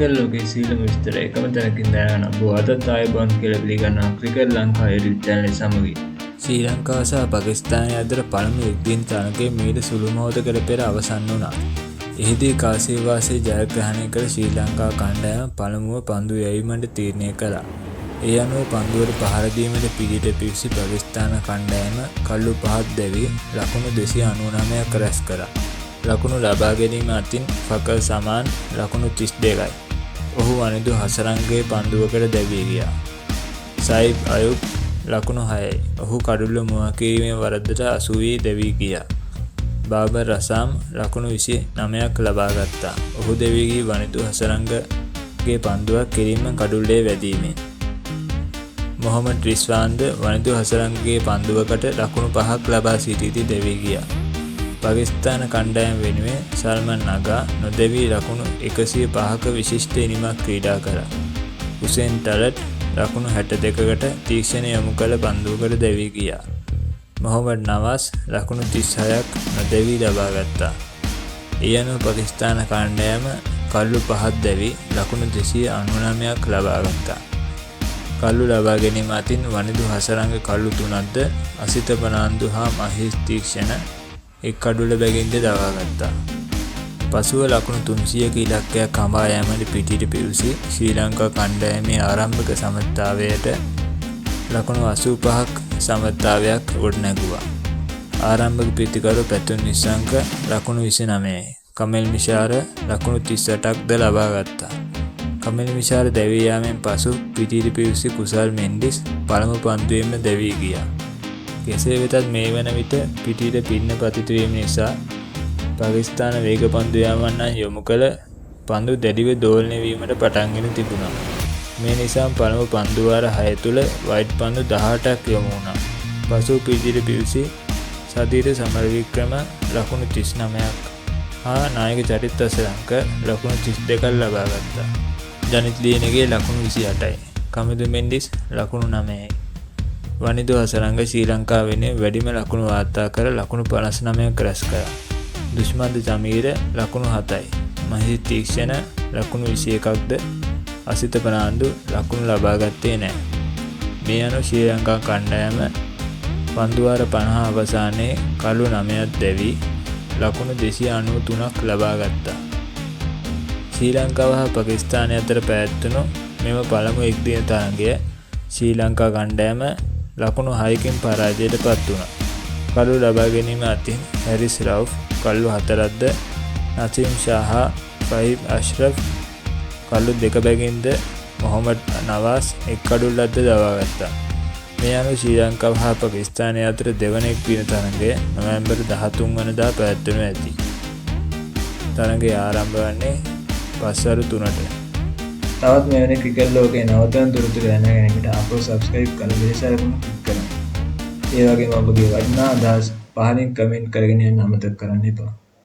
Cricket ලෝකයේ සීලම විස්තර එකම තැනකින් දැනගන්න ඔබ අදත් ආයුබෝවන් කියලා පිළිගන්නවා ක්‍රිකට් ලංකා YouTube channel සමගින්. ශ්‍රී ලංකාව සහ පාකිස්තානය අතර පළමු එක්දින තරගය මීට සුළු මොහොතකට පෙර අවසන් වුණා. එහිදී කාසිවාසී ජයග්‍රහණය කළ ශ්‍රී ලංකා කණ්ඩායම පළමුව පන්දු යැවීමට තීරණය කළා. ඒ අනුව පන්දුවට පහර දීමට පිළිට පිවිසි පාකිස්තාන කණ්ඩායම කල්ලු පහක් දැවී ලකුණු 299ක් රැස් කළා. ලකුණු ලබා ගැනීම අතින් ෆකර් සමාන් ලකුණු 32යි. ඔහු වනිදු හසරංගයේ පන්දුවකට දැවී ගියා. සයිබ් අයුබ් ලකුණු 6යි. ඔහු කඩුල්ල මුවා කිරීමේ වරදට 80 දැවී ගියා. බාබර් රසාම් ලකුණු 29ක් ලබා ගත්තා. ඔහු දැවී ගිය වනිදු හසරංගගේ පන්දුවක් කිරීම කඩුල්ලේ වැදීමෙන්. මොහමඩ් රිස්වාන්ද වනිදු හසරංගගේ පන්දුවකට ලකුණු 5ක් ලබා සිටීදී දැවී ගියා. පාකිස්තාන කණ්ඩායම වෙනුවෙන් සල්මන් නගා නොදැවී ලකුණු 105ක විශිෂ්ට ඉනිමක් ක්‍රීඩා කළා. හුසේන් ටලට් ලකුණු 62කට තීක්ෂණ යොමු කළ පන්දුවකට දැවී ගියා. මොහමඩ් නවාස් ලකුණු 36ක් නොදැවී ලබා ගත්තා. ඒ අනුව පාකිස්තාන කණ්ඩායම කල්ලු 5ක් දැවී ලකුණු 299ක් ලබා ගත්තා. කල්ලු ලබා ගැනීම අතින් වනිදු හසරංග කල්ලු 3ක්ද අසිත පනාන්දු හා මහේෂ් තීක්ෂණ එක් කඩුල්ල බැගින්ද දවා ගත්තා. පසුව ලකුණු 300ක ඉලක්කයක් හඹා යාමට පිටිට පිවිසි ශ්‍රී ලංකා කණ්ඩායමේ ආරම්භක සමත්තාවයට ලකුණු 85ක් සමත්තාවයක් ගොඩනැගුවා. ආරම්භක ප්‍රතිකරු පැතුම් නිසංක ලකුණු 29යි. කමෙල් මිෂාර ලකුණු 38ක්ද ලබා ගත්තා. කමෙල් මිෂාර දැවී යාමෙන් පසු පිටිට පිවිසි කුසල් මෙන්ඩිස් පළමු පන්දුවෙන්ම දැවී ගියා. කෙසේ වෙතත් මේ වන විට පිටිට පින්න පතිත වීම නිසා පාකිස්තාන වේග පන්දු යාමන්නන් යොමු කළ පන්දු දැඩිව දෝලනය වීමට පටන්ගෙන තිබුණා. මේ නිසා පළමු පන්දු වාර 6 තුල වයිට් පන්දු 18ක් යොමු වුණා. පසු පිටිට පිවිසි සදීර සමරවික්‍රම ලකුණු 39ක් හා නායක චරිත් අසලංක ලකුණු 32ක් ලබා ගත්තා. ජනිත් ලියනගේ ලකුණු 28යි. කමිදු මෙන්ඩිස් ලකුණු 9යි. වනිදු හසරංග ශ්‍රී ලංකාව වෙනුවෙන් වැඩිම ලකුණු වාර්තා කර ලකුණු 59ක් රැස් කළා. දුෂ්මන්ත ජමීර ලකුණු 7යි. මහේෂ් තීක්ෂණ ලකුණු 21ක්ද අසිත පනාන්දු ලකුණු ලබා ගත්තේ නැහැ. මේ අනුව ශ්‍රී ලංකා කණ්ඩායම පන්දු වාර 50 අවසානයේ කළු 9ක් දැවී ලකුණු 293ක් ලබා ගත්තා. ශ්‍රී ලංකාව හා පාකිස්තානය අතර පැවැත්වුණු මෙම පළමු එක්දින තරගය ශ්‍රී ලංකා කණ්ඩායම ලකුණු 6කින් පරාජයට පත් වුණා. කළු ලබා ගැනීම අතින් හැරිස් රවුෆ් කළු 4ක්ද නසීම් ෂා හා ෆහීම් අෂ්රෆ් කළු 2 බැගින්ද මොහමඩ් නවාස් එක් කඩුල්ලක්ද දවා ගත්තා. මේ අනුව ශ්‍රී ලංකාව හා පාකිස්තානය අතර දෙවන එක්දින තරගය නොවැම්බර් 13 වනදා පැවැත්වෙනු ඇති. තරගය ආරම්භ වන්නේ පස්වරු 3ට. තවත් මෙවැනි ක්‍රිකට් ලෝකයේ නවතම තොරතුරු දැනගැනීමට අපව සබ්ස්ක්‍රයිබ් කරලා බෙල් අයිකන ක්ලික් කරන්න. ඒ වගේම ඔබගේ වටිනා අදහස් පහලින් කමෙන්ට් කරගෙන යන්න අමතක කරන්න එපා.